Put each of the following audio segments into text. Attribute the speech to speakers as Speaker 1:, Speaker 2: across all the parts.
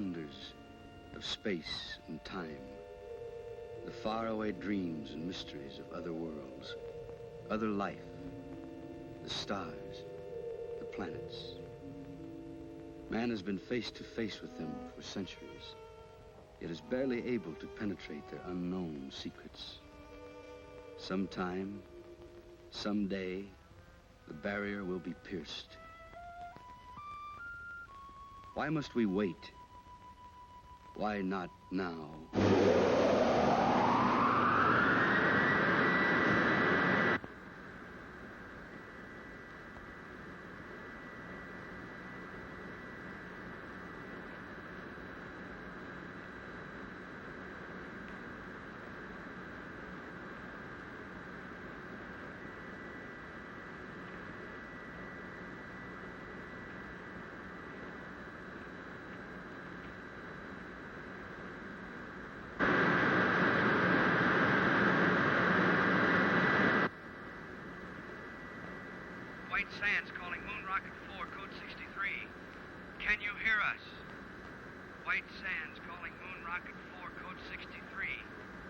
Speaker 1: wonders of space and time, the faraway dreams and mysteries of other worlds, other life, the stars, the planets. Man has been face to face with them for centuries, yet is barely able to penetrate their unknown secrets. Sometime, someday, the barrier will be pierced. Why must we wait? Why not now?
Speaker 2: Sands calling Moon Rocket 4, code 63. Can you hear us? White Sands calling Moon Rocket 4, code 63.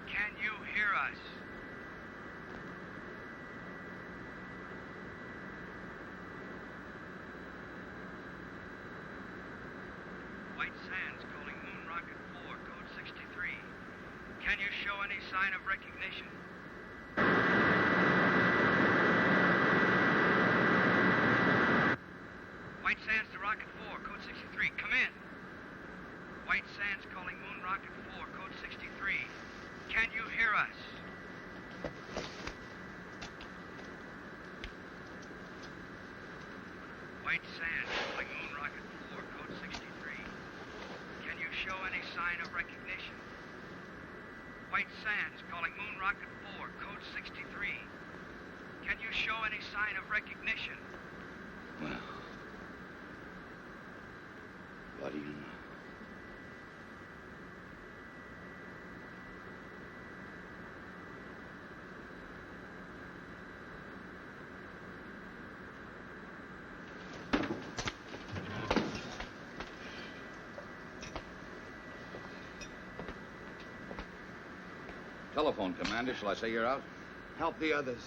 Speaker 2: Can you hear us? White Sands calling Moon Rocket 4, code 63. Can you show any sign of recognition? White Sands to Rocket 4, code 63. Come in. White Sands calling Moon Rocket 4, code 63. Can you hear us? White Sands calling Moon Rocket 4, code 63. Can you show any sign of recognition? White Sands calling Moon Rocket 4, code 63. Can you show any sign of recognition?
Speaker 1: Well, what do you know?
Speaker 3: Telephone, Commander. Shall I say you're out?
Speaker 4: Help the others.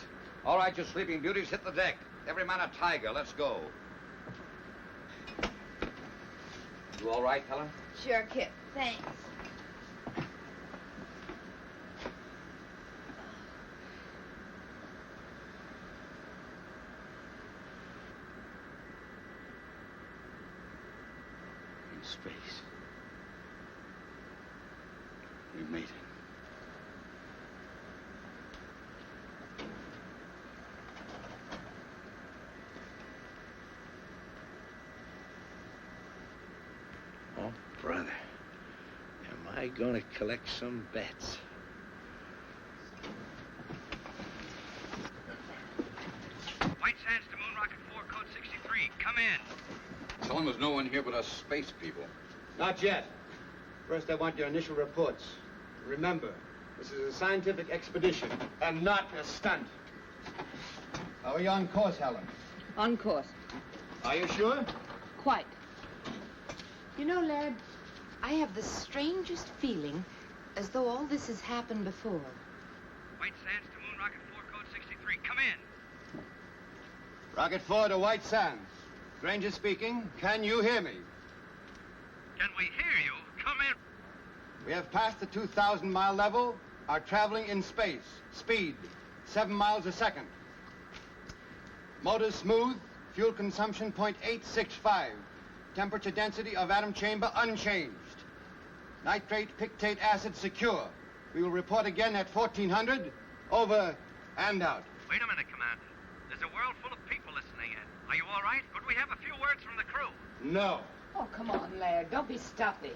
Speaker 3: All right, you sleeping beauties, hit the deck. Every man a tiger. Let's go. You all right, Helen?
Speaker 5: Sure, Kip. Thanks.
Speaker 1: In space. We made it.
Speaker 6: Oh, brother, am I going to collect some bets?
Speaker 2: White Sands to Moon Rocket 4, code 63. Come in.
Speaker 3: Tell him there's no one here but us space people.
Speaker 4: Not yet. First, I want your initial reports. Remember, this is a scientific expedition and not a stunt. How are you on course, Helen?
Speaker 5: On course.
Speaker 4: Are you sure?
Speaker 5: Quite. You know, lad, I have the strangest feeling as though all this has happened before.
Speaker 2: White Sands to Moon Rocket 4, code 63. Come in.
Speaker 4: Rocket 4 to White Sands. Granger speaking. Can you hear me?
Speaker 2: Can we hear you? Come in.
Speaker 4: We have passed the 2,000-mile level, are traveling in space. Speed, 7 miles a second. Motors smooth, fuel consumption 0.865. Temperature density of atom chamber unchanged. Nitrate pictate acid secure. We will report again at 1400. Over and out.
Speaker 2: Wait a minute, Commander. There's a world full of people listening in. Are you all right? Could we have a few words from the crew?
Speaker 4: No.
Speaker 5: Oh, come on, Laird. Don't be stuffy.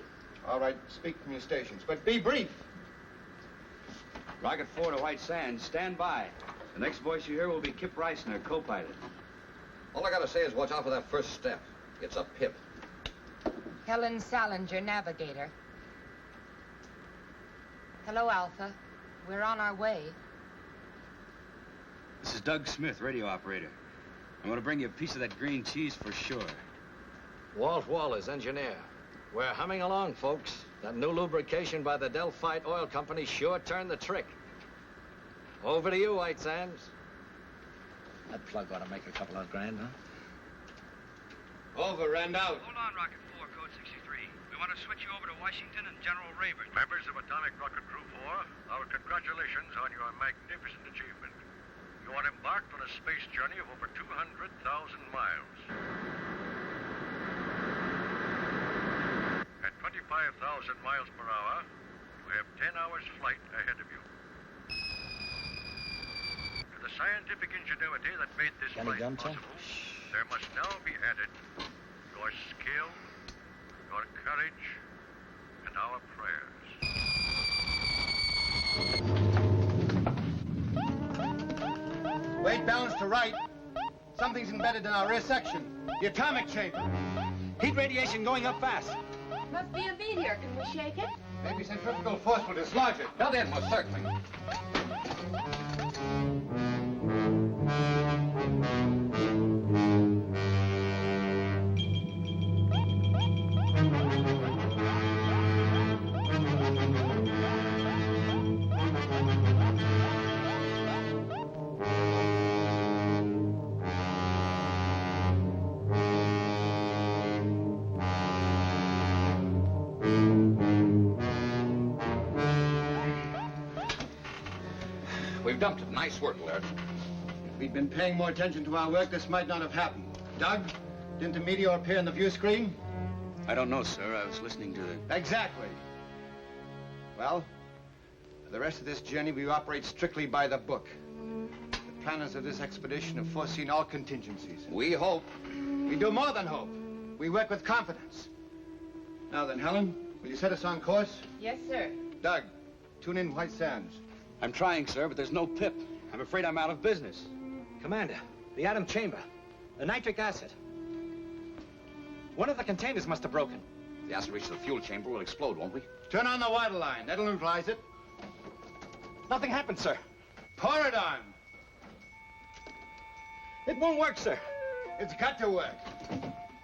Speaker 4: All right, speak from your stations, but be brief.
Speaker 1: Rocket 4 to White Sands, stand by. The next voice you hear will be Kip Reisner, co-pilot.
Speaker 3: All I gotta say is watch out for that first step. It's a pip.
Speaker 5: Helen Salinger, navigator. Hello, Alpha. We're on our way.
Speaker 1: This is Doug Smith, radio operator. I'm going to bring you a piece of that green cheese for sure.
Speaker 7: Walt Wallace, engineer. We're humming along, folks. That new lubrication by the Delphite Oil Company sure turned the trick. Over to you, White Sands. That plug ought to make a couple of grand, huh?
Speaker 4: Over and out.
Speaker 2: Hold on, Rocket 4, code 63. We want to switch you over to Washington and General Rayburn.
Speaker 8: Members of Atomic Rocket Crew 4, our congratulations on your magnificent achievement. You are embarked on a space journey of over 200,000 miles. At 25,000 miles per hour, you have 10 hours flight ahead of you. To the scientific ingenuity that made this flight possible, there must now be added your skill, your courage, and our prayers.
Speaker 4: Weight balance to right. Something's embedded in our rear section. The atomic chamber.
Speaker 7: Heat radiation going up fast.
Speaker 5: Must be a meteor. Can we shake it?
Speaker 4: Maybe centrifugal force will dislodge it.
Speaker 3: Built in, most certainly. We've dumped it. Nice work, Laird.
Speaker 4: If we'd been paying more attention to our work, this might not have happened. Doug, didn't the meteor appear on the view screen?
Speaker 1: I don't know, sir. I was listening to the...
Speaker 4: Exactly. Well, for the rest of this journey, we operate strictly by the book. The planners of this expedition have foreseen all contingencies.
Speaker 3: We hope.
Speaker 4: We do more than hope. We work with confidence. Now then, Helen, will you set us on course?
Speaker 5: Yes, sir.
Speaker 4: Doug, tune in White Sands.
Speaker 1: I'm trying, sir, but there's no pip. I'm afraid I'm out of business.
Speaker 7: Commander, the atom chamber, the nitric acid. One of the containers must have broken.
Speaker 3: If the acid reaches the fuel chamber, we'll explode, won't we?
Speaker 4: Turn on the water line. That'll neutralize it.
Speaker 7: Nothing happened, sir.
Speaker 4: Pour it on.
Speaker 7: It won't work, sir.
Speaker 4: It's got to work.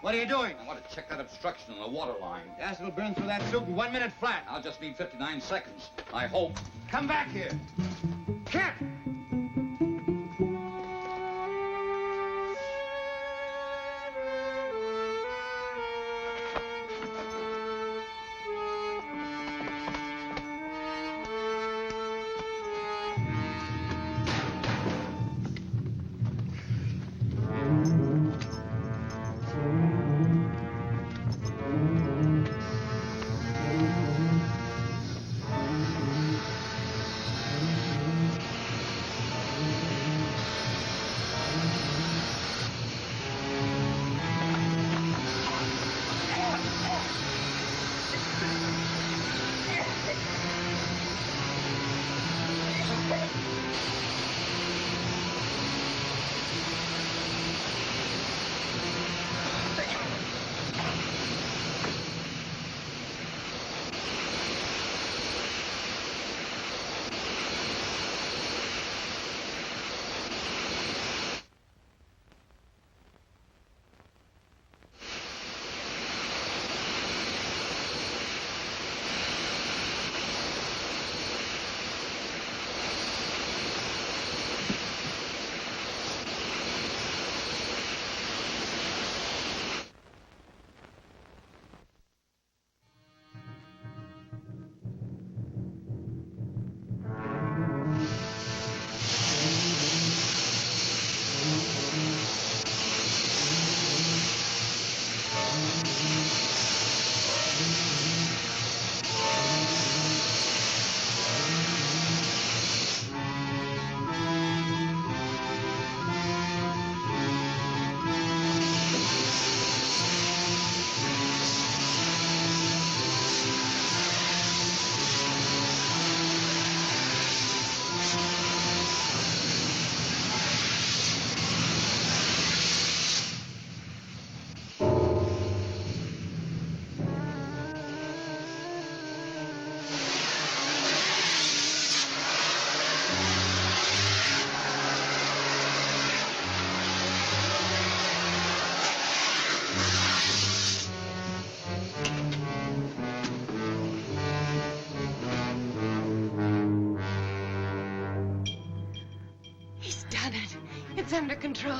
Speaker 4: What are you doing?
Speaker 3: I want to check that obstruction in the water line.
Speaker 4: The acid will burn through that suit in 1 minute flat.
Speaker 3: I'll just need 59 seconds. I hope.
Speaker 4: Come back here. Kent!
Speaker 5: It's under control.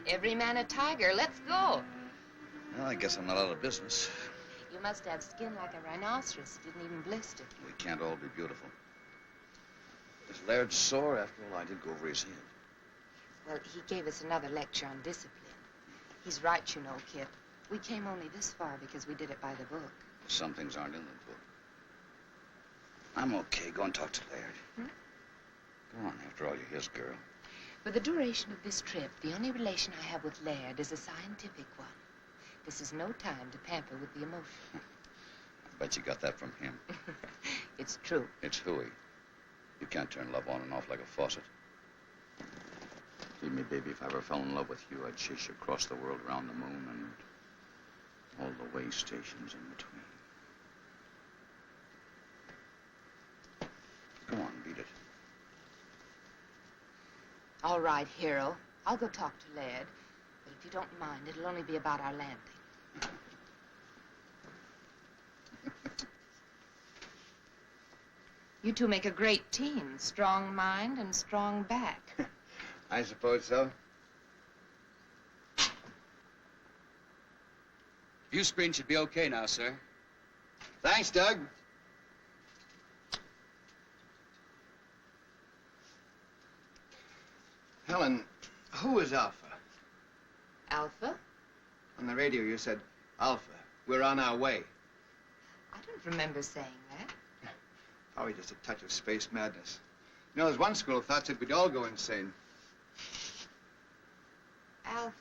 Speaker 5: Every man a tiger. Let's go.
Speaker 3: Well, I guess I'm not out of business.
Speaker 5: You must have skin like a rhinoceros. Didn't even blister.
Speaker 3: We can't all be beautiful. Is Laird sore? After all, I did go over his head.
Speaker 5: Well, he gave us another lecture on discipline. He's right, you know, Kip. We came only this far because we did it by the book.
Speaker 3: Some things aren't in the book. I'm okay. Go and talk to Laird. Go on. After all, you're his girl.
Speaker 5: For the duration of this trip, the only relation I have with Laird is a scientific one. This is no time to pamper with the emotion.
Speaker 3: I bet you got that from him.
Speaker 5: It's true.
Speaker 3: It's hooey. You can't turn love on and off like a faucet. Believe me, baby, if I ever fell in love with you, I'd chase you across the world, around the moon, and all the way stations in between. Go on, beat it.
Speaker 5: All right, hero. I'll go talk to Laird. But if you don't mind, it'll only be about our landing. You two make a great team. Strong mind and strong back.
Speaker 4: I suppose so.
Speaker 1: View screen should be okay now, sir.
Speaker 4: Thanks, Doug. Helen, who is Alpha?
Speaker 5: Alpha?
Speaker 4: On the radio you said, Alpha, we're on our way.
Speaker 5: I don't remember saying that.
Speaker 4: Probably just a touch of space madness. You know, there's one school of thought that we'd all go insane.
Speaker 5: Alpha.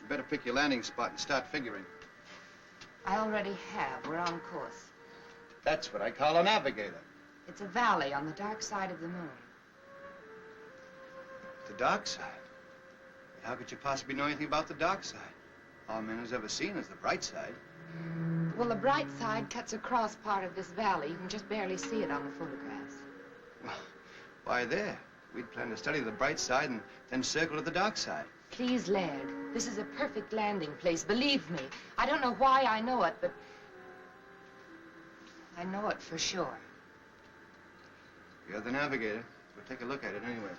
Speaker 4: You better pick your landing spot and start figuring.
Speaker 5: I already have. We're on course.
Speaker 4: That's what I call a navigator.
Speaker 5: It's a valley on the dark side of the moon.
Speaker 4: The dark side? How could you possibly know anything about the dark side? All man has ever seen is the bright side.
Speaker 5: Well, the bright side cuts across part of this valley. You can just barely see it on the photographs.
Speaker 4: Well, why there? We'd plan to study the bright side and then circle to the dark side.
Speaker 5: Please, Laird, this is a perfect landing place. Believe me. I don't know why I know it, but I know it for sure.
Speaker 4: You're the navigator. We'll take a look at it anyway.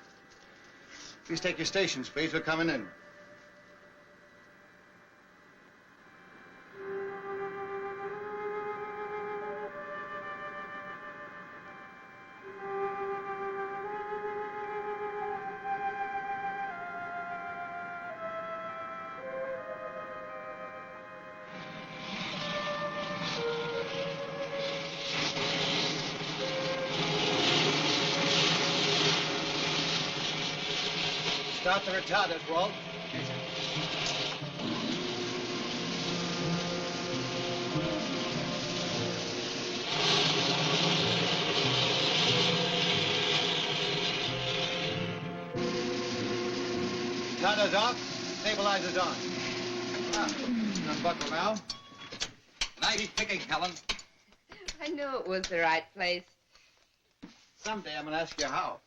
Speaker 4: Please take your stations, please. We're coming in. Start the retarders, Walt. Retarders off, stabilizers on. Unbuckle now.
Speaker 3: Nice picking, Helen.
Speaker 5: I knew it was the right place.
Speaker 4: Someday I'm going to ask you how.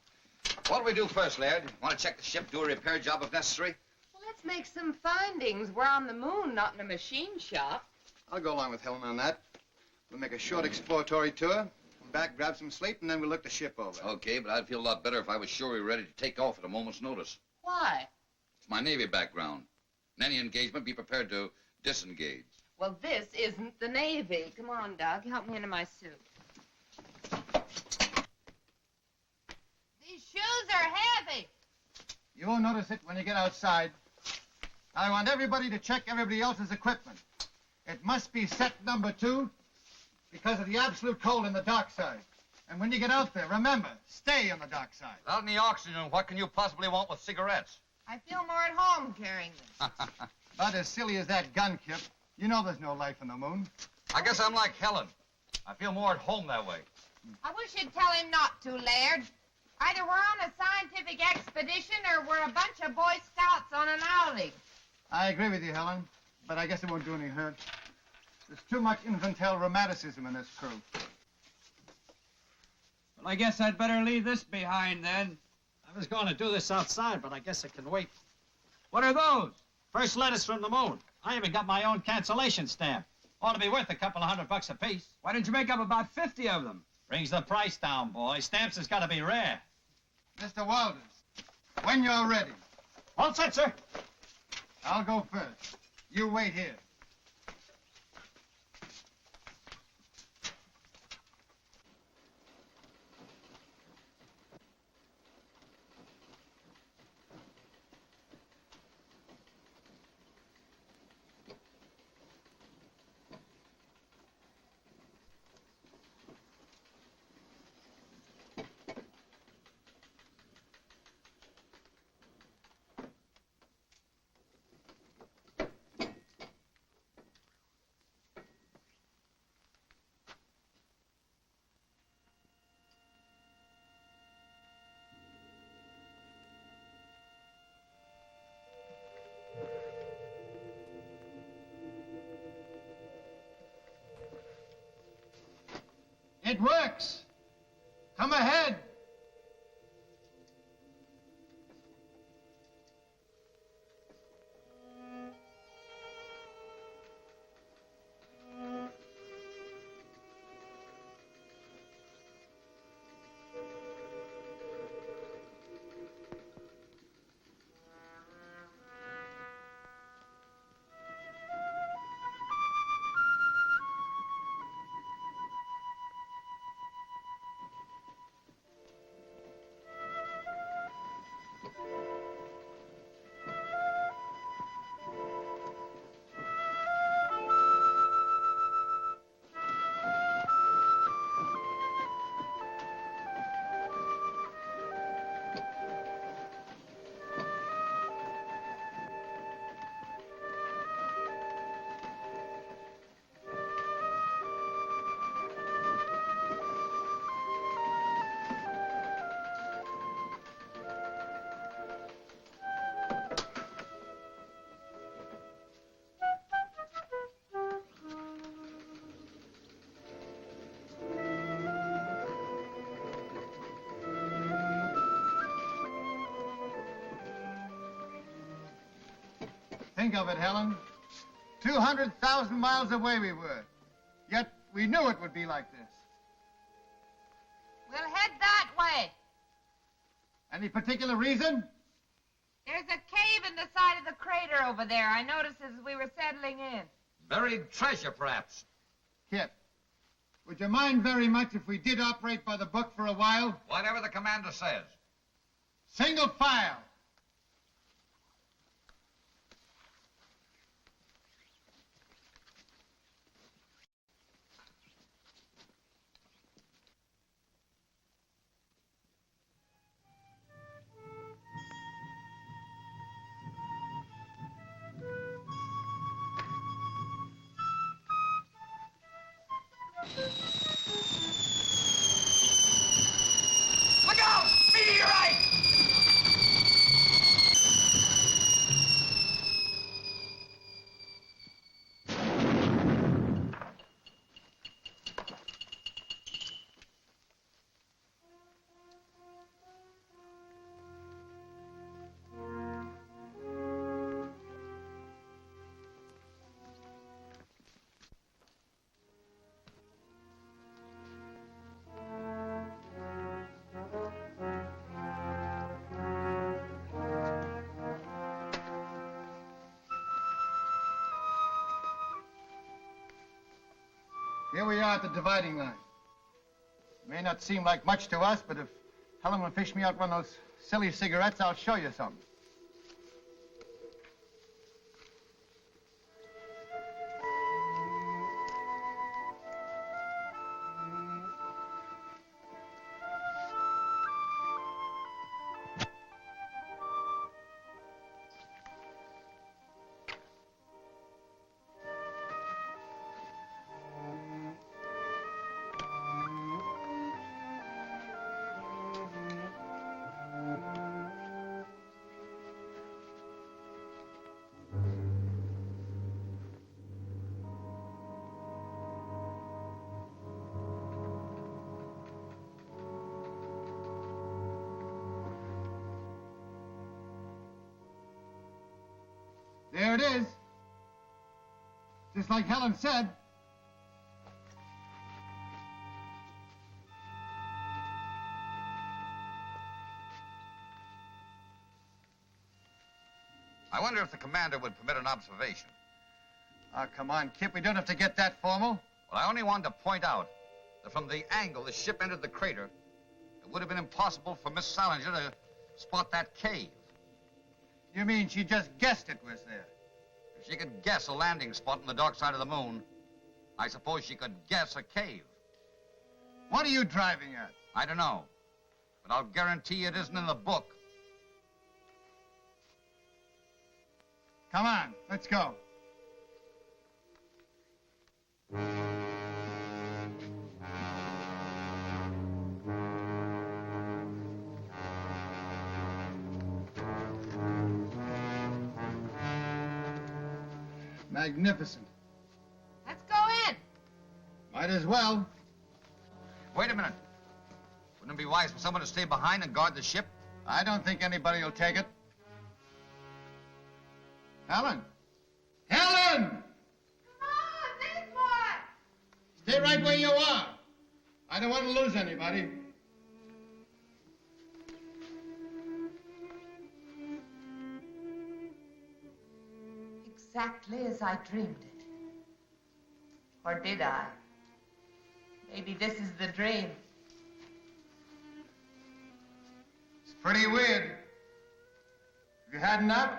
Speaker 3: What do we do first, Laird? Want to check the ship, do a repair job if necessary?
Speaker 5: Well, let's make some findings. We're on the moon, not in a machine shop.
Speaker 4: I'll go along with Helen on that. We'll make a short exploratory tour, come back, grab some sleep, and then we'll look the ship over.
Speaker 3: Okay, but I'd feel a lot better if I was sure we were ready to take off at a moment's notice.
Speaker 5: Why?
Speaker 3: It's my Navy background. In any engagement, be prepared to disengage.
Speaker 5: Well, this isn't the Navy. Come on, Doug. Help me into my suit. These shoes are heavy.
Speaker 4: You won't notice it when you get outside. I want everybody to check everybody else's equipment. It must be set number 2 because of the absolute cold in the dark side. And when you get out there, remember, stay on the dark side.
Speaker 3: Without any oxygen, what can you possibly want with cigarettes?
Speaker 5: I feel more at home carrying them.
Speaker 4: About as silly as that gun, Kip. You know there's no life on the moon.
Speaker 3: I guess I'm like Helen. I feel more at home that way.
Speaker 5: I wish you'd tell him not to, Laird. Either we're on a scientific expedition or we're a bunch of Boy Scouts on an outing.
Speaker 4: I agree with you, Helen, but I guess it won't do any hurt. There's too much infantile romanticism in this crew.
Speaker 9: Well, I guess I'd better leave this behind, then.
Speaker 7: I was going to do this outside, but I guess it can wait.
Speaker 9: What are those?
Speaker 7: First letters from the moon. I even got my own cancellation stamp. Ought to be worth a couple of $100 apiece.
Speaker 9: Why didn't you make up about 50 of them?
Speaker 7: Brings the price down, boy. Stamps has got to be rare.
Speaker 4: Mr. Walters, when you're ready.
Speaker 7: All set, sir.
Speaker 4: I'll go first. You wait here. It works. Come ahead. Think of it, Helen. 200,000 miles away we were. Yet we knew it would be like this.
Speaker 5: We'll head that way.
Speaker 4: Any particular reason?
Speaker 5: There's a cave in the side of the crater over there. I noticed as we were settling in.
Speaker 3: Buried treasure, perhaps.
Speaker 4: Kip, would you mind very much if we did operate by the book for a while?
Speaker 3: Whatever the commander says.
Speaker 4: Single file.
Speaker 2: Look out! Meteorite!
Speaker 4: Here we are at the dividing line. It may not seem like much to us, but if Helen will fish me out one of those silly cigarettes, I'll show you something. There it is. Just like Helen said.
Speaker 3: I wonder if the commander would permit an observation.
Speaker 4: Oh, come on, Kip. We don't have to get that formal.
Speaker 3: Well, I only wanted to point out that from the angle the ship entered the crater, it would have been impossible for Miss Salinger to spot that cave.
Speaker 4: You mean she just guessed it was there?
Speaker 3: If she could guess a landing spot on the dark side of the moon, I suppose she could guess a cave.
Speaker 4: What are you driving at?
Speaker 3: I don't know, but I'll guarantee it isn't in the book.
Speaker 4: Come on, let's go. Magnificent.
Speaker 5: Let's go in.
Speaker 4: Might as well.
Speaker 3: Wait a minute. Wouldn't it be wise for someone to stay behind and guard the ship?
Speaker 4: I don't think anybody will take it. Helen! Helen!
Speaker 5: Come on, this boy.
Speaker 4: Stay right where you are. I don't want to lose anybody.
Speaker 5: Exactly as I dreamed it. Or did I? Maybe this is the dream.
Speaker 4: It's pretty weird. Have you had enough?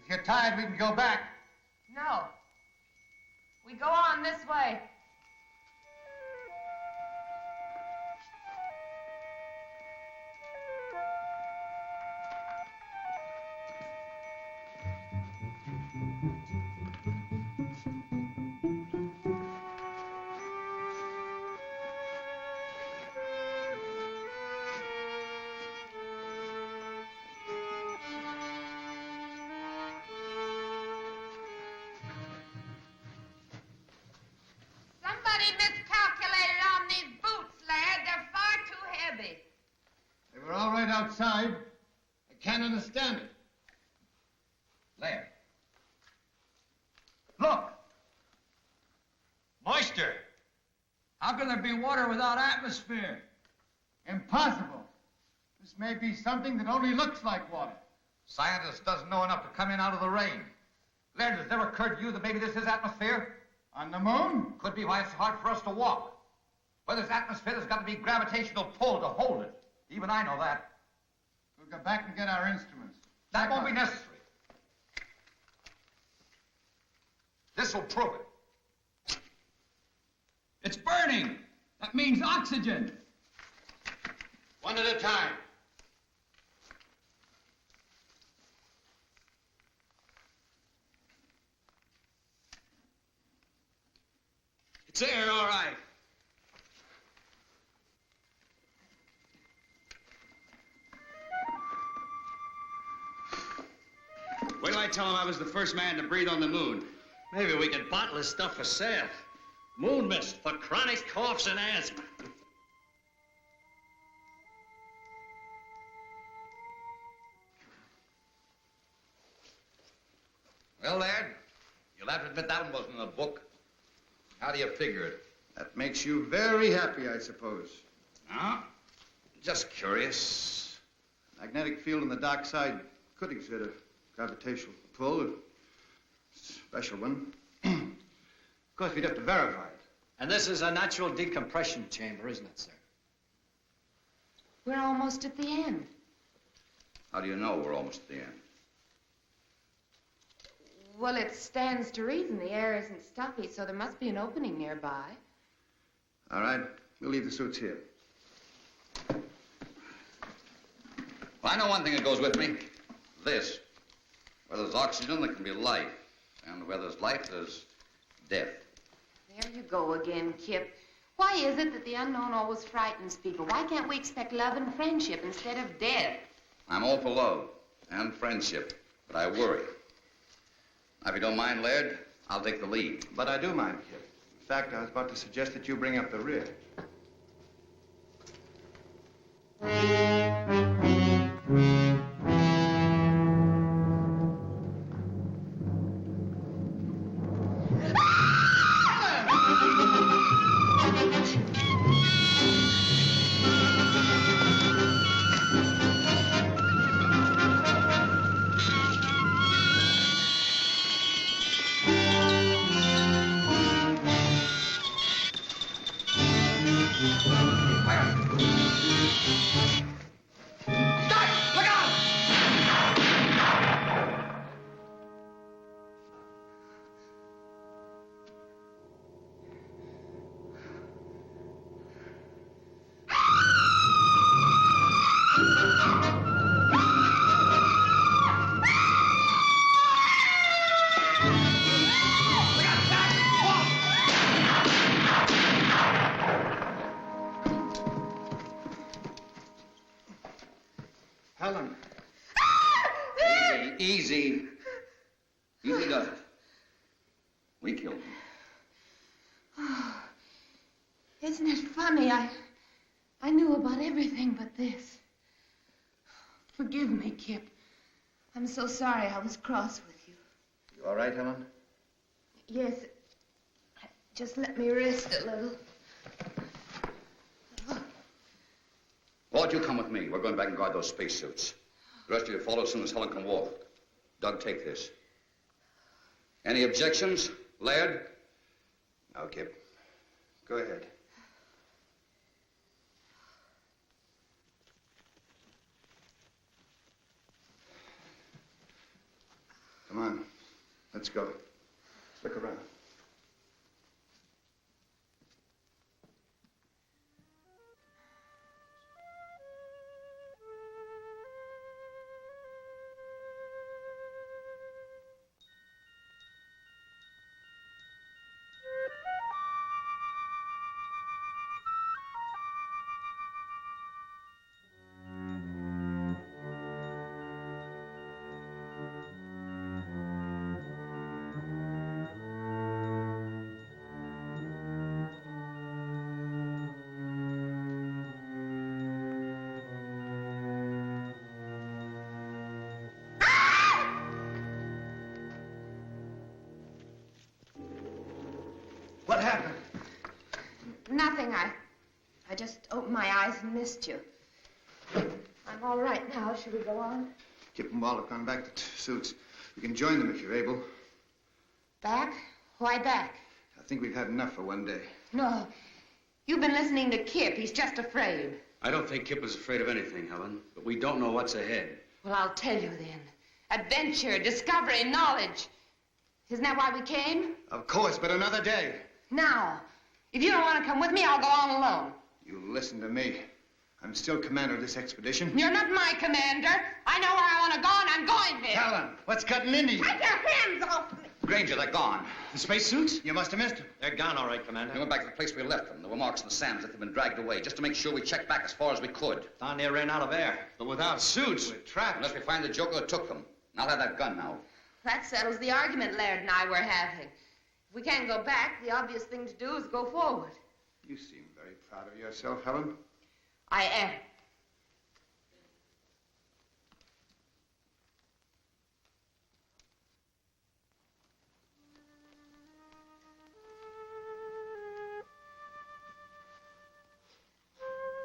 Speaker 4: If you're tired, we can go back.
Speaker 5: No. We go on this way. Somebody miscalculated on these boots, lad. They're far too heavy.
Speaker 4: They were all right outside. I can't understand it.
Speaker 3: Laird.
Speaker 9: Look! Moisture! How can there be water without atmosphere?
Speaker 4: Impossible. This may be something that only looks like water.
Speaker 3: Scientist doesn't know enough to come in out of the rain. Laird, has it ever occurred to you that maybe this is atmosphere?
Speaker 4: On the moon?
Speaker 3: Could be why it's hard for us to walk. Where there's atmosphere, there's got to be gravitational pull to hold it. Even I know that.
Speaker 4: We'll go back and get our instruments.
Speaker 3: That won't be necessary. This will prove it.
Speaker 9: It's burning! That means oxygen!
Speaker 4: One at a time.
Speaker 9: It's there, all right. Wait till I tell him I was the first man to breathe on the moon.
Speaker 10: Maybe we could bottle this stuff for sale. Moon mist for chronic coughs and asthma.
Speaker 3: Well, Laird, you'll have to admit that one wasn't in the book. How do you figure it?
Speaker 4: That makes you very happy, I suppose.
Speaker 3: Huh? Just curious.
Speaker 4: Magnetic field on the dark side could exert a gravitational pull, a special one. Of course, we'd have to verify it.
Speaker 7: And this is a natural decompression chamber, isn't it, sir?
Speaker 5: We're almost at the end.
Speaker 3: How do you know we're almost at the end?
Speaker 5: Well, it stands to reason the air isn't stuffy, so there must be an opening nearby.
Speaker 4: All right, we'll leave the suits here.
Speaker 3: Well, I know one thing that goes with me. This. Where there's oxygen, there can be life. And where there's life, there's death.
Speaker 5: There you go again, Kip. Why is it that the unknown always frightens people? Why can't we expect love and friendship instead of death?
Speaker 3: I'm all for love and friendship, but I worry. Now, if you don't mind, Laird, I'll take the lead.
Speaker 4: But I do mind, Kip. In fact, I was about to suggest that you bring up the rear. Helen.
Speaker 3: Easy. Easy does it. We killed him.
Speaker 5: Oh, isn't it funny? I knew about everything but this. Forgive me, Kip. I'm so sorry I was cross with you.
Speaker 4: You all right, Helen?
Speaker 5: Yes. Just let me rest a little.
Speaker 3: Walt, you come with me. We're going back and guard those spacesuits. The rest of you follow as soon as Helen can walk. Doug, take this. Any objections, Laird?
Speaker 4: No, Kip. Go ahead. Come on. Let's go. Look around. What happened?
Speaker 5: Nothing. I just opened my eyes and missed you. I'm all right now. Should we go on?
Speaker 4: Kip and Walt have gone back to suits. You can join them if you're able.
Speaker 5: Back? Why back?
Speaker 4: I think we've had enough for one day.
Speaker 5: No. You've been listening to Kip. He's just afraid.
Speaker 1: I don't think Kip was afraid of anything, Helen, but we don't know what's ahead.
Speaker 5: Well, I'll tell you then. Adventure, discovery, knowledge. Isn't that why we came?
Speaker 4: Of course, but another day.
Speaker 5: Now, if you don't want to come with me, I'll go on alone.
Speaker 4: You listen to me. I'm still commander of this expedition.
Speaker 5: You're not my commander. I know where I want to go, and I'm going there.
Speaker 4: Helen, what's cutting into you?
Speaker 5: Take your hands off me.
Speaker 3: Granger, they're gone.
Speaker 4: The spacesuits? You must have missed them.
Speaker 7: They're gone, all right, Commander.
Speaker 3: We went back to the place we left them. There were marks in the sand as if they'd been dragged away, just to make sure we checked back as far as we could.
Speaker 7: Thought they ran out of air.
Speaker 4: But without suits, we're trapped.
Speaker 3: Unless we find the joker that took them. And I'll have that gun now.
Speaker 5: That settles the argument Laird and I were having. If we can't go back, the obvious thing to do is go forward.
Speaker 4: You seem very proud of yourself, Helen.
Speaker 5: I am.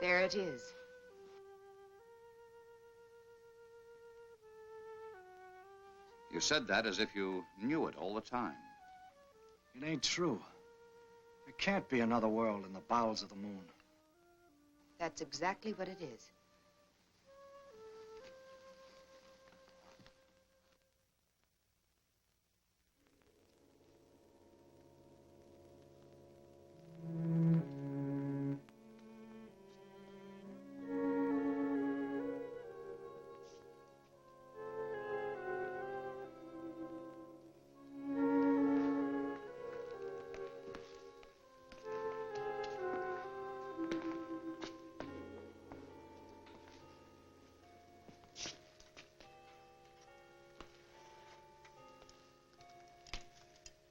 Speaker 5: There it is.
Speaker 3: You said that as if you knew it all the time.
Speaker 7: It ain't true. There can't be another world in the bowels of the moon.
Speaker 5: That's exactly what it is.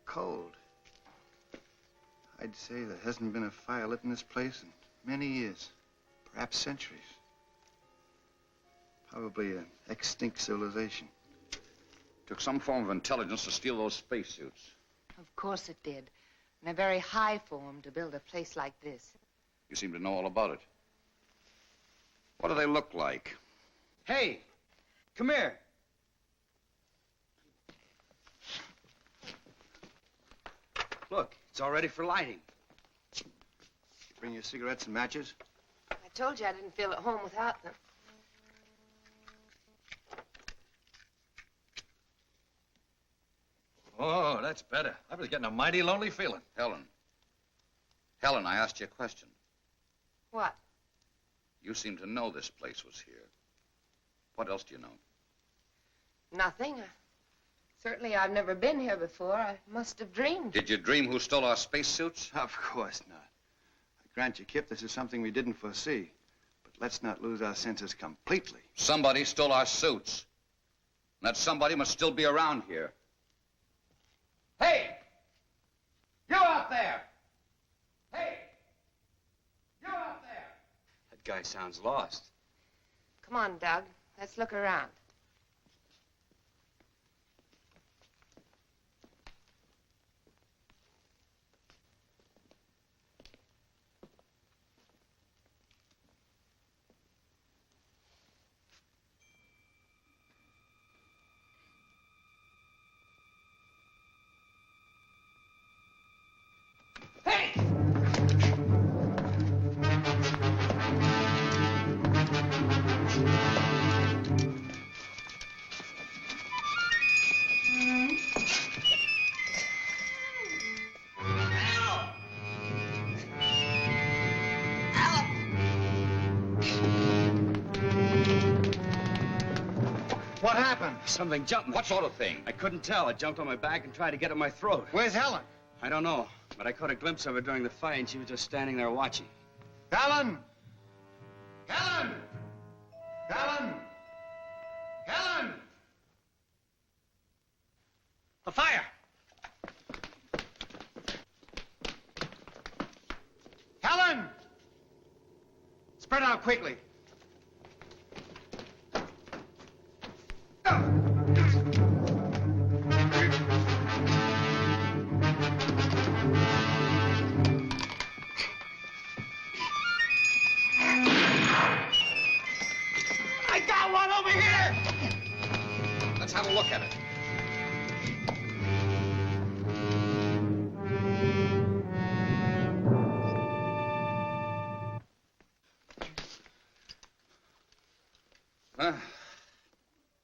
Speaker 4: Cold. I'd say there hasn't been a fire lit in this place in many years, perhaps centuries. Probably an extinct civilization.
Speaker 3: Took some form of intelligence to steal those spacesuits.
Speaker 5: Of course it did. And a very high form to build a place like this.
Speaker 3: You seem to know all about it. What do they look like?
Speaker 4: Hey, come here. Look, it's all ready for lighting. Bring your cigarettes and matches?
Speaker 5: I told you I didn't feel at home without them.
Speaker 7: Oh, that's better. I was getting a mighty lonely feeling.
Speaker 3: Helen. Helen, I asked you a question.
Speaker 5: What?
Speaker 3: You seem to know this place was here. What else do you know?
Speaker 5: Nothing. Certainly I've never been here before. I must have dreamed.
Speaker 3: Did you dream who stole our spacesuits?
Speaker 4: Of course not. I grant you, Kip, this is something we didn't foresee. But let's not lose our senses completely.
Speaker 3: Somebody stole our suits. And that somebody must still be around here.
Speaker 4: Hey! You out there! Hey! You out there!
Speaker 1: That guy sounds lost.
Speaker 5: Come on, Doug. Let's look around.
Speaker 4: What happened?
Speaker 1: Something jumped me.
Speaker 3: What sort of thing?
Speaker 1: I couldn't tell. It jumped on my back and tried to get at my throat.
Speaker 4: Where's Helen?
Speaker 1: I don't know, but I caught a glimpse of her during the fight, and she was just standing there watching.
Speaker 4: Helen! Helen! Helen! Helen!
Speaker 1: A fire!
Speaker 4: Helen! Spread out quickly.
Speaker 3: I got one over here! Let's have a look at it.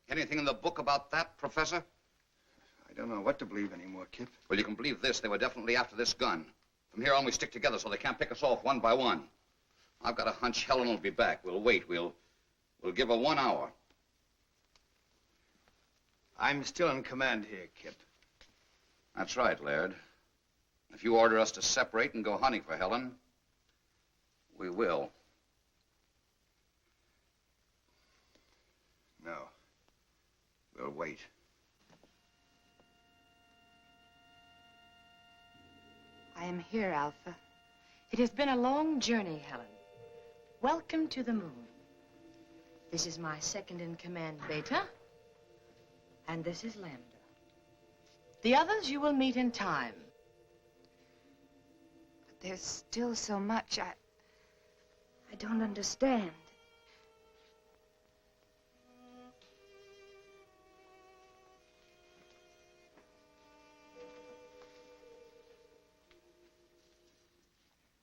Speaker 3: Anything in the book about that, Professor?
Speaker 4: I don't know what to believe anymore, Kip.
Speaker 3: Well, you can believe this. They were definitely after this gun. From here on, we stick together so they can't pick us off one by one. I've got a hunch Helen will be back. We'll wait. We'll give her 1 hour.
Speaker 4: I'm still in command here, Kip.
Speaker 3: That's right, Laird. If you order us to separate and go hunting for Helen, we will.
Speaker 4: No. We'll wait.
Speaker 5: I am here, Alpha. It has been a long journey, Helen. Welcome to the moon. This is my second in command, Beta. And this is Lambda. The others you will meet in time. But there's still so much I don't understand.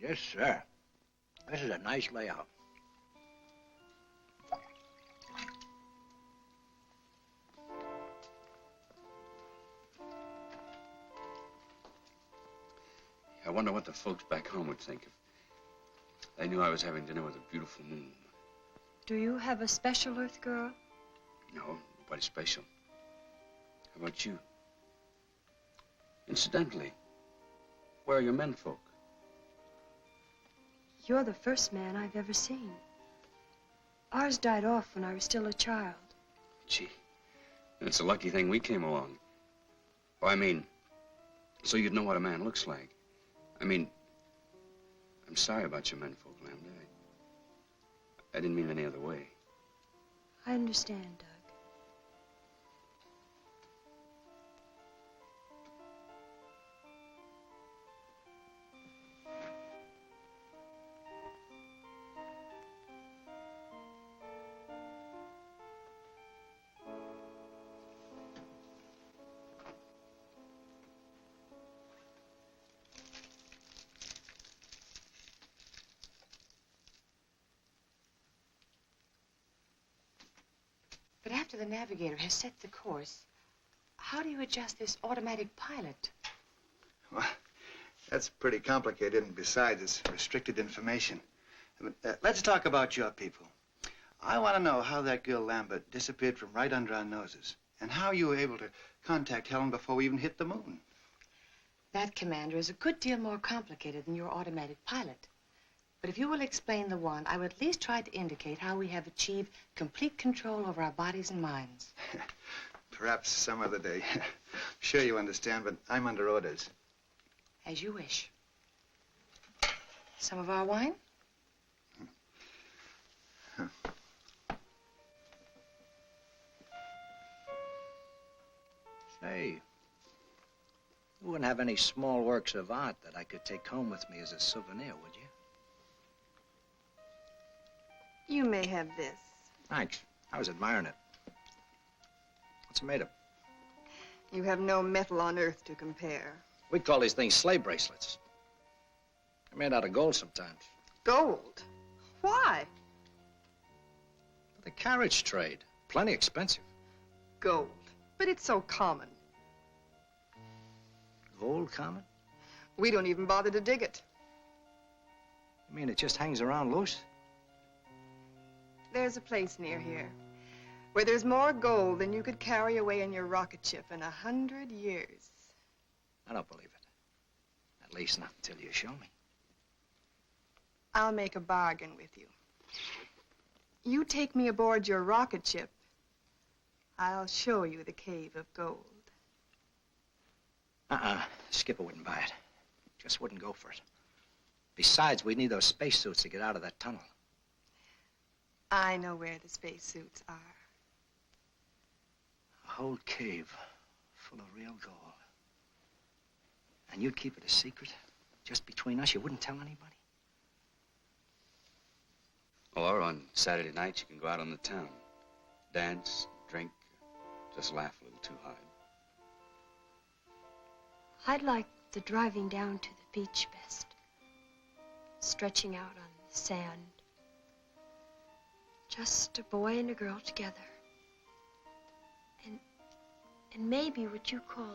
Speaker 6: Yes, sir. This is a nice layout.
Speaker 1: I wonder what the folks back home would think if they knew I was having dinner with a beautiful moon.
Speaker 11: Do you have a special Earth girl?
Speaker 1: No, nobody special. How about you? Incidentally, where are your menfolk?
Speaker 11: You're the first man I've ever seen. Ours died off when I was still a child.
Speaker 1: Gee, it's a lucky thing we came along. Oh, I mean, so you'd know what a man looks like. I mean, I'm sorry about your menfolk, Lambda. I didn't mean any other way.
Speaker 11: I understand, Doug.
Speaker 12: But after the navigator has set the course, how do you adjust this automatic pilot?
Speaker 13: Well, that's pretty complicated, and besides, it's restricted information. But, let's talk about your people. I want to know how that girl Lambert disappeared from right under our noses, and how you were able to contact Helen before we even hit the moon.
Speaker 12: That, Commander, is a good deal more complicated than your automatic pilot. But if you will explain the one, I would at least try to indicate how we have achieved complete control over our bodies and minds.
Speaker 13: Perhaps some other day. Sure you understand, but I'm under orders.
Speaker 12: As you wish. Some of our wine?
Speaker 13: Huh.
Speaker 6: Say, you wouldn't have any small works of art that I could take home with me as a souvenir, would you?
Speaker 14: You may have this.
Speaker 6: Thanks. I was admiring it. What's it made of?
Speaker 14: You have no metal on Earth to compare.
Speaker 7: We call these things sleigh bracelets. They're made out of gold sometimes.
Speaker 14: Gold? Why?
Speaker 7: For the carriage trade. Plenty expensive.
Speaker 14: Gold. But it's so common.
Speaker 6: Gold common?
Speaker 14: We don't even bother to dig it.
Speaker 6: You mean it just hangs around loose?
Speaker 14: There's a place near here where there's more gold than you could carry away in your rocket ship in 100 years.
Speaker 6: I don't believe it. At least not until you show me.
Speaker 14: I'll make a bargain with you. You take me aboard your rocket ship, I'll show you the cave of gold.
Speaker 6: Skipper wouldn't buy it. Just wouldn't go for it. Besides, we'd need those spacesuits to get out of that tunnel.
Speaker 14: I know where the spacesuits are.
Speaker 6: A whole cave full of real gold. And you'd keep it a secret? Just between us? You wouldn't tell anybody?
Speaker 1: Or on Saturday nights, you can go out on the town. Dance, drink, just laugh a little too hard.
Speaker 11: I'd like the driving down to the beach best. Stretching out on the sand. Just a boy and a girl together. And maybe what you call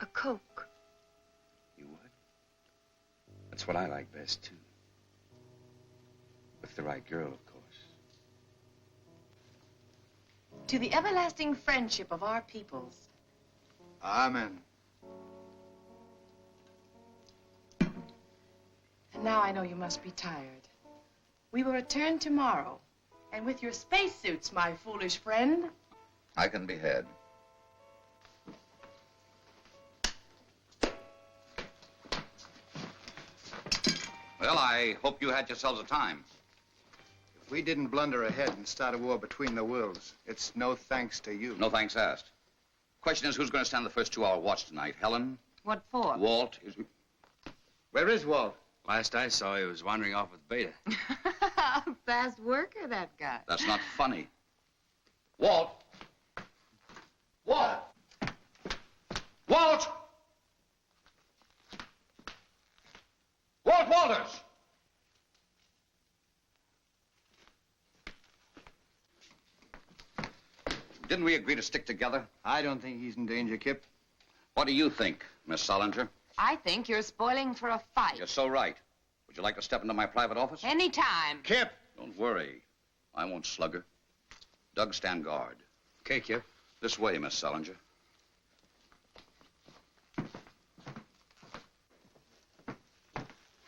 Speaker 11: a Coke.
Speaker 1: You would? That's what I like best, too. With the right girl, of course.
Speaker 12: To the everlasting friendship of our peoples.
Speaker 13: Amen.
Speaker 12: And now I know you must be tired. We will return tomorrow. And with your spacesuits, my foolish friend.
Speaker 3: I can be had. Well, I hope you had yourselves a time.
Speaker 13: If we didn't blunder ahead and start a war between the worlds, it's no thanks to you.
Speaker 3: No thanks asked. Question is, who's going to stand the first 2-hour watch tonight? Helen?
Speaker 5: What for?
Speaker 3: Walt?
Speaker 13: Where is Walt?
Speaker 1: Last I saw, he was wandering off with Beta.
Speaker 5: Fast worker, that guy.
Speaker 3: That's not funny. Walt! Walt! Walt! Walt, Didn't we agree to stick together?
Speaker 13: I don't think he's in danger, Kip.
Speaker 3: What do you think, Miss Solinger?
Speaker 5: I think you're spoiling for a fight.
Speaker 3: You're so right. Would you like to step into my private office?
Speaker 5: Anytime.
Speaker 13: Kip!
Speaker 3: Don't worry. I won't slug her. Doug, stand guard.
Speaker 6: Okay, Kip.
Speaker 3: This way, Miss Solinger.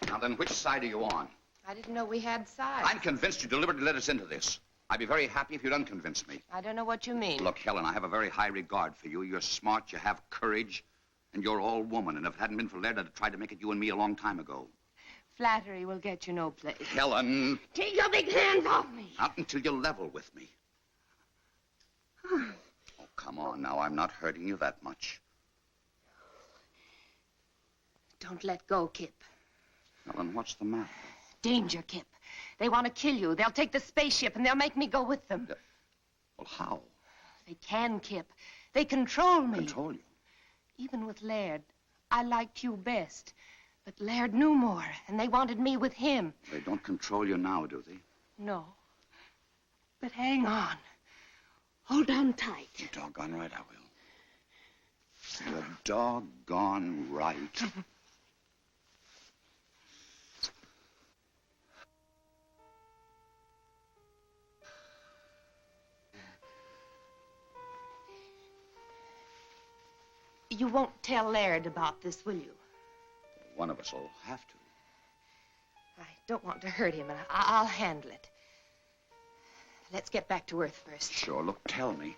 Speaker 3: Now then, which side are you on?
Speaker 5: I didn't know we had sides.
Speaker 3: I'm convinced you deliberately led us into this. I'd be very happy if you'd unconvince me.
Speaker 5: I don't know what you mean.
Speaker 3: Look, Helen, I have a very high regard for you. You're smart, you have courage, and you're all woman. And if it hadn't been for Laird, I'd have tried to make it you and me a long time ago.
Speaker 5: Flattery will get you no place.
Speaker 3: Helen!
Speaker 5: Take your big hands off me.
Speaker 3: Not until you're level with me. Oh, come on now. I'm not hurting you that much.
Speaker 5: Don't let go, Kip.
Speaker 3: Helen, what's the matter?
Speaker 5: Danger, Kip. They want to kill you. They'll take the spaceship and they'll make me go with them.
Speaker 3: Well, how?
Speaker 5: They can, Kip. They control me.
Speaker 3: Control you?
Speaker 5: Even with Laird, I liked you best. But Laird knew more, and they wanted me with him.
Speaker 3: They don't control you now, do they?
Speaker 5: No. But hang on. Hold on tight.
Speaker 3: You're doggone right I will. You're doggone right.
Speaker 5: You won't tell Laird about this, will you?
Speaker 3: One of us will have to.
Speaker 5: I don't want to hurt him, and I'll handle it. Let's get back to Earth first.
Speaker 3: Sure. Look, tell me.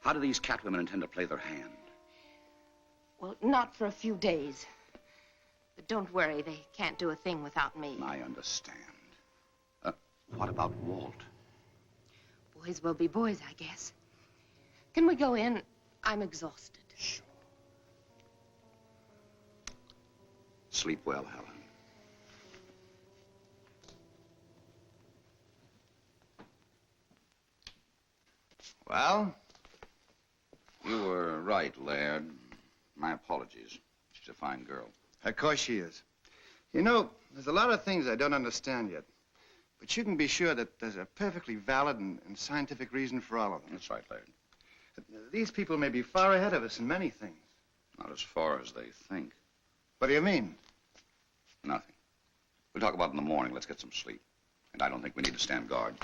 Speaker 3: How do these catwomen intend to play their hand?
Speaker 5: Well, not for a few days. But don't worry, they can't do a thing without me.
Speaker 3: I understand. What about Walt?
Speaker 5: Boys will be boys, I guess. Can we go in? I'm exhausted.
Speaker 3: Sure. Sleep well, Helen.
Speaker 13: Well?
Speaker 3: You were right, Laird. My apologies. She's a fine girl.
Speaker 13: Of course she is. You know, there's a lot of things I don't understand yet. But you can be sure that there's a perfectly valid and scientific reason for all of them.
Speaker 3: That's right, Laird.
Speaker 13: These people may be far ahead of us in many things.
Speaker 3: Not as far as they think.
Speaker 13: What do you mean?
Speaker 3: Nothing. We'll talk about it in the morning. Let's get some sleep. And I don't think we need to stand guard.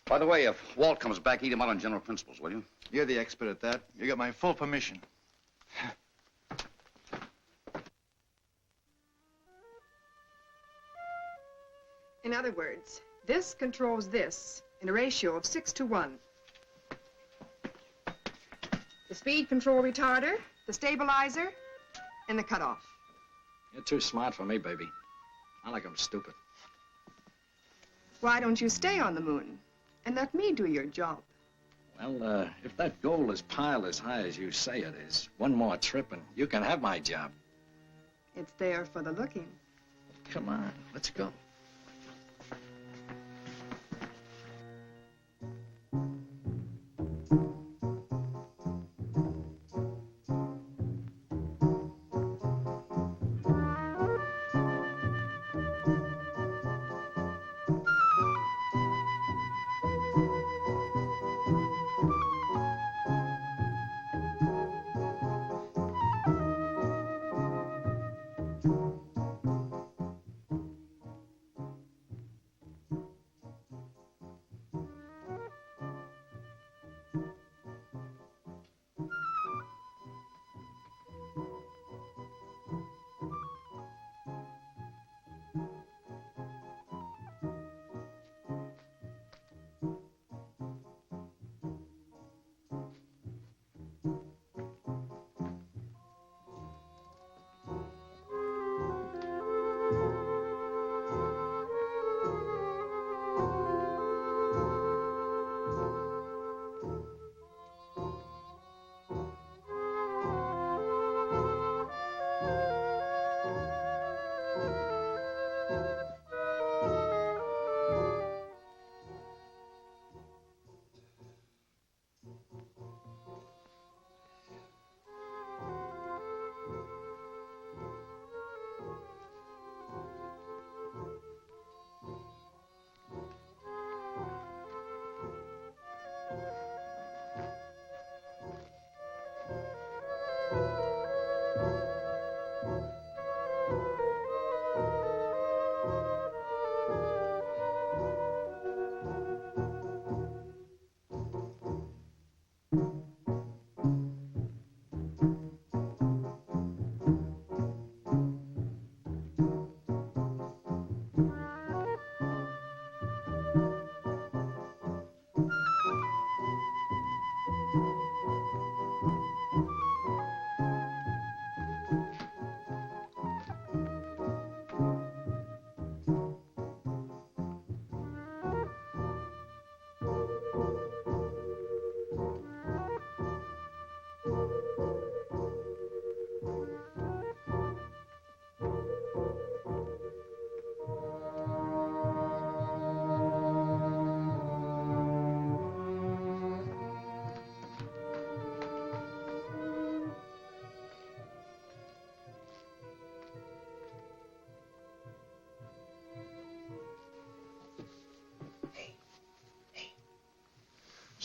Speaker 3: By the way, if Walt comes back, eat him out on general principles, will you?
Speaker 13: You're the expert at that. You got my full permission.
Speaker 14: In other words, this controls this in a ratio of 6 to 1. The speed control retarder, the stabilizer, and the cutoff.
Speaker 7: You're too smart for me, baby. I like 'em stupid.
Speaker 14: Why don't you stay on the moon and let me do your job?
Speaker 7: Well, if that goal is piled as high as you say it is, one more trip and you can have my job.
Speaker 14: It's there for the looking.
Speaker 7: Come on, let's go.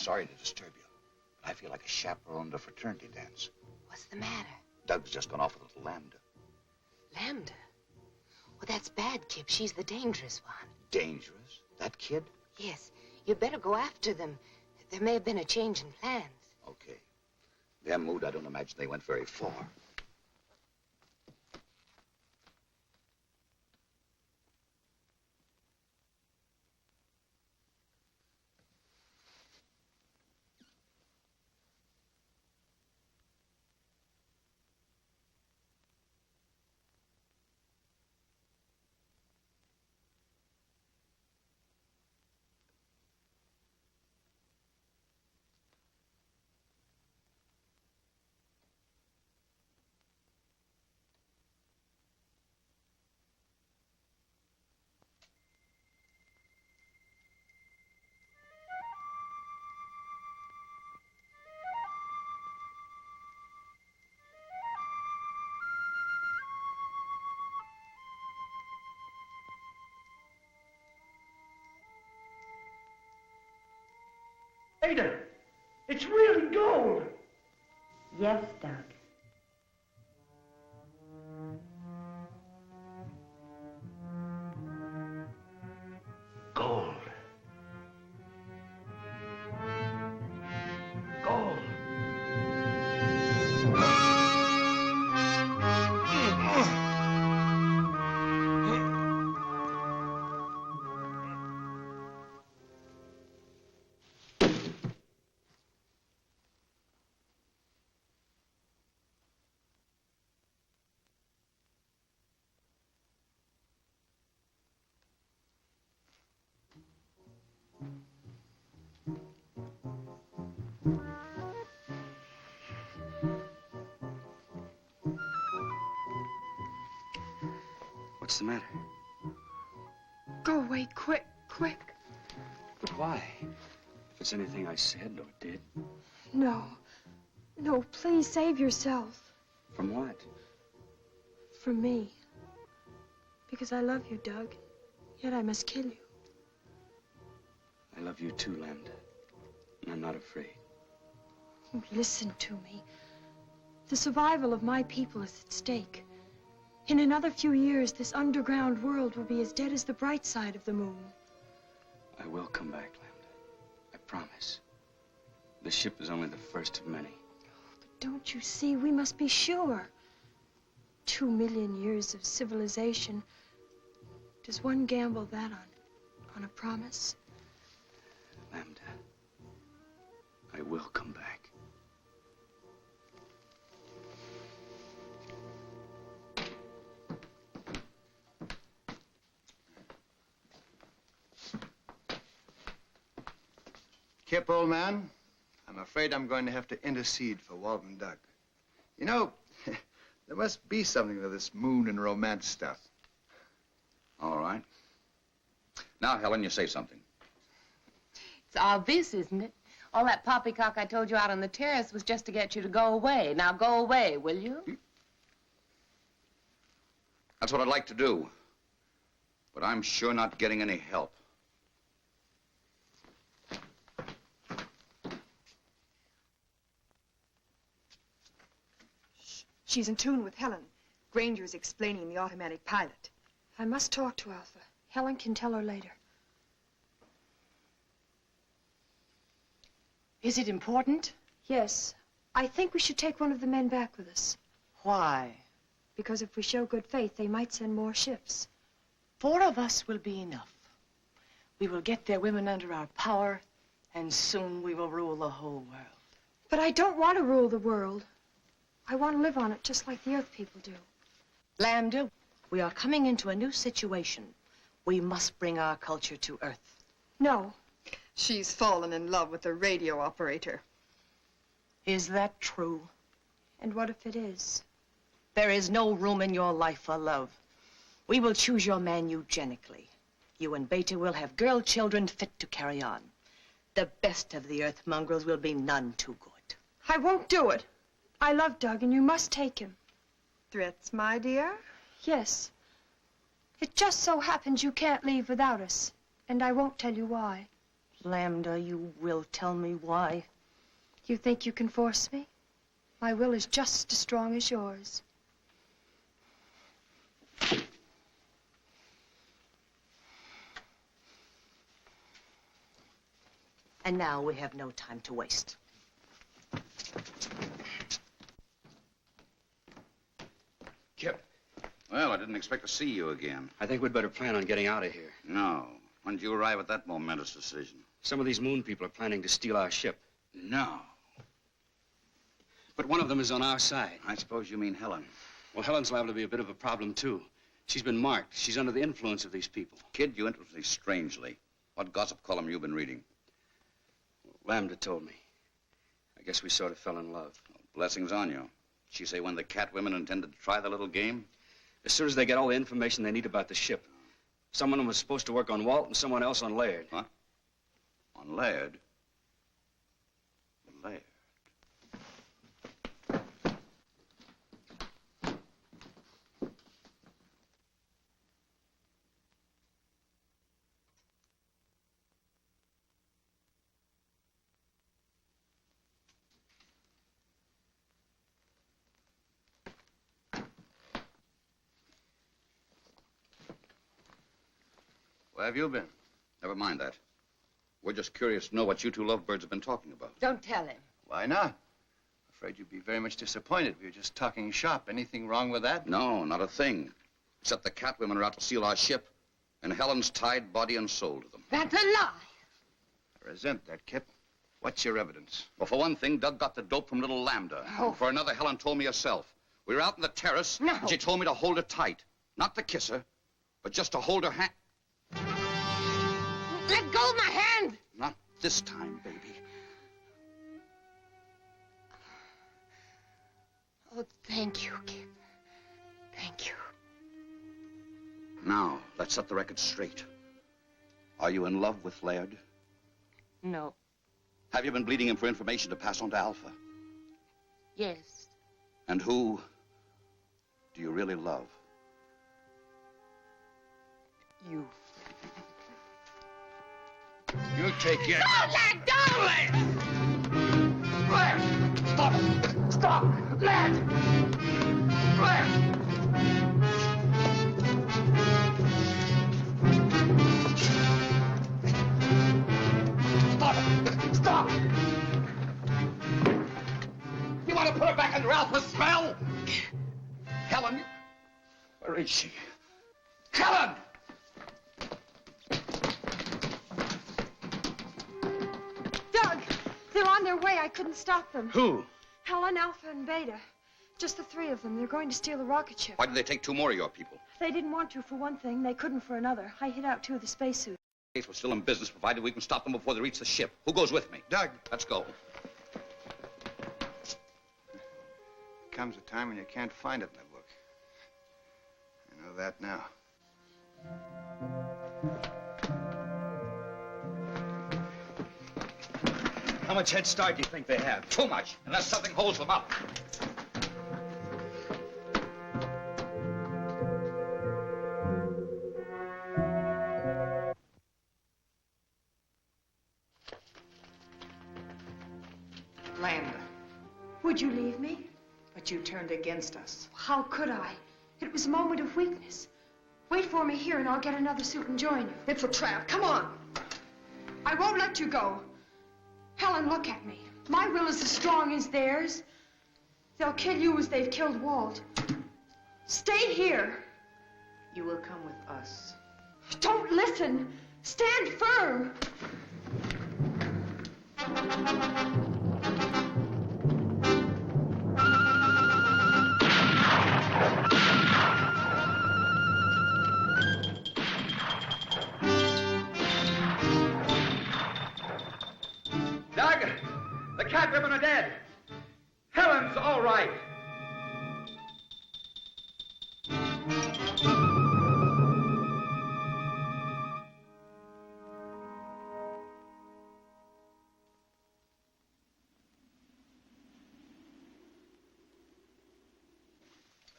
Speaker 3: sorry to disturb you, but I feel like a chaperone at a fraternity dance.
Speaker 12: What's the matter?
Speaker 3: Doug's just gone off with little Lambda.
Speaker 12: Lambda? Well, that's bad, Kip. She's the dangerous one.
Speaker 3: Dangerous? That kid?
Speaker 12: Yes. You'd better go after them. There may have been a change in plans.
Speaker 3: Okay. Their mood, I don't imagine they went very far.
Speaker 15: Ada, it's really gold.
Speaker 16: Yes, Doug.
Speaker 15: Gold. Gold.
Speaker 1: What's the matter?
Speaker 14: Go away, quick, quick.
Speaker 1: But why? If it's anything I said or did.
Speaker 14: No. No, please save yourself.
Speaker 1: From what?
Speaker 14: From me. Because I love you, Doug. Yet I must kill you.
Speaker 1: I love you too, Lambda. And I'm not afraid.
Speaker 14: Oh, listen to me. The survival of my people is at stake. In another few years, this underground world will be as dead as the bright side of the moon.
Speaker 1: I will come back, Lambda. I promise. The ship is only the first of many.
Speaker 14: But don't you see, we must be sure. 2 million years of civilization. Does one gamble that on a promise?
Speaker 1: Lambda, I will come back.
Speaker 13: Kip, old man, I'm afraid I'm going to have to intercede for Walt and Doug. You know, there must be something to this moon and romance stuff.
Speaker 3: All right. Now, Helen, you say something.
Speaker 5: It's obvious, isn't it? All that poppycock I told you out on the terrace was just to get you to go away. Now go away, will you?
Speaker 3: That's what I'd like to do. But I'm sure not getting any help.
Speaker 14: She's in tune with Helen. Granger's explaining the automatic pilot. I must talk to Alpha. Helen can tell her later.
Speaker 12: Is it important?
Speaker 14: Yes. I think we should take one of the men back with us.
Speaker 12: Why?
Speaker 14: Because if we show good faith, they might send more ships.
Speaker 12: 4 of us will be enough. We will get their women under our power, and soon we will rule the whole world.
Speaker 14: But I don't want to rule the world. I want to live on it just like the Earth people do.
Speaker 12: Lambda, we are coming into a new situation. We must bring our culture to Earth.
Speaker 14: No. She's fallen in love with the radio operator.
Speaker 12: Is that true?
Speaker 14: And what if it is?
Speaker 12: There is no room in your life for love. We will choose your man eugenically. You and Beta will have girl children fit to carry on. The best of the Earth mongrels will be none too good.
Speaker 14: I won't do it. I love Doug, and you must take him.
Speaker 17: Threats, my dear?
Speaker 14: Yes. It just so happens you can't leave without us, and I won't tell you why.
Speaker 12: Lambda, you will tell me why.
Speaker 14: You think you can force me? My will is just as strong as yours.
Speaker 12: And now we have no time to waste.
Speaker 1: Kip.
Speaker 3: Well, I didn't expect to see you again.
Speaker 1: I think we'd better plan on getting out of here.
Speaker 3: No. When did you arrive at that momentous decision?
Speaker 1: Some of these moon people are planning to steal our ship.
Speaker 3: No.
Speaker 1: But one of them is on our side.
Speaker 3: I suppose you mean Helen.
Speaker 1: Well, Helen's liable to be a bit of a problem, too. She's been marked. She's under the influence of these people.
Speaker 3: Kid, you interest me strangely. What gossip column you been reading?
Speaker 1: Lambda told me. I guess we sort of fell in love.
Speaker 3: Well, blessings on you. She say when the cat women intended to try the little game?
Speaker 1: As soon as they get all the information they need about the ship. Someone was supposed to work on Walt and someone else on Laird.
Speaker 3: What? On Laird? Laird. Where have you been? Never mind that. We're just curious to know what you two lovebirds have been talking about.
Speaker 12: Don't tell him.
Speaker 13: Why not? Afraid you'd be very much disappointed. We were just talking shop. Anything wrong with that?
Speaker 3: No, not a thing. Except the cat women are out to steal our ship, and Helen's tied body and soul to them.
Speaker 12: That's a lie.
Speaker 13: I resent that, Kip. What's your evidence?
Speaker 3: Well, for one thing, Doug got the dope from little Lambda.
Speaker 12: Oh.
Speaker 3: And for another, Helen told me herself. We were out on the terrace,
Speaker 12: No.
Speaker 3: and she told me to hold her tight. Not to kiss her, but just to hold her hand.
Speaker 12: Let go of my hand!
Speaker 3: Not this time, baby.
Speaker 12: Oh, thank you, Kip. Thank you.
Speaker 3: Now, let's set the record straight. Are you in love with Laird?
Speaker 12: No.
Speaker 3: Have you been bleeding him for information to pass on to Alpha?
Speaker 12: Yes.
Speaker 3: And who do you really love?
Speaker 12: You.
Speaker 3: You take your...
Speaker 12: Don't let!
Speaker 15: Led! Stop! Stop! Led! Led! Stop it! Stop! You want to put her back under Alpha's spell? Helen, where is she? Helen!
Speaker 14: Doug, they're on their way. I couldn't stop them.
Speaker 1: Who?
Speaker 14: Helen, Alpha, and Beta. Just the three of them. They're going to steal the rocket ship.
Speaker 3: Why did they take two more of your people?
Speaker 14: They didn't want to for one thing. They couldn't for another. I hit out two of the spacesuits.
Speaker 3: We're still in business, provided we can stop them before they reach the ship. Who goes with me?
Speaker 13: Doug.
Speaker 3: Let's go.
Speaker 13: Comes a time when you can't find it in the book. I know that now.
Speaker 1: How much head start do you think they have?
Speaker 3: Too much, unless something holds them up.
Speaker 12: Lambda,
Speaker 14: Would you leave me?
Speaker 12: but you turned against us.
Speaker 14: How could I? It was a moment of weakness. Wait for me here and I'll get another suit and join you.
Speaker 12: It's a trap. Come on.
Speaker 14: I won't let you go. Helen, look at me. My will is as strong as theirs. They'll kill you as they've killed Walt. Stay here.
Speaker 12: You will come with us.
Speaker 14: Don't listen. Stand firm.
Speaker 15: Doug, the cat women are dead. Helen's all right.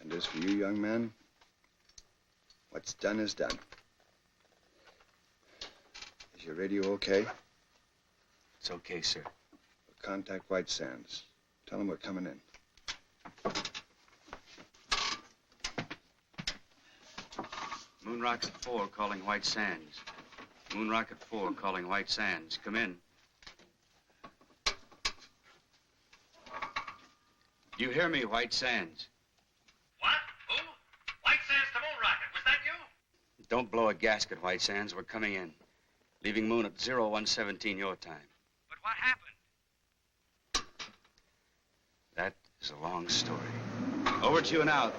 Speaker 13: And as for you, young man, what's done is done. Is your radio okay?
Speaker 1: It's okay, sir.
Speaker 13: Contact White Sands. Tell them we're coming in.
Speaker 1: Moon Rocket 4 calling White Sands. Moon Rocket 4 calling White Sands. Come in. You hear me, White Sands?
Speaker 10: What? Who? White Sands to Moon Rocket. Was that you?
Speaker 1: Don't blow a gasket, White Sands. We're coming in. Leaving Moon at 0117 your time.
Speaker 2: But what happened?
Speaker 1: That is a long story. Over to you now.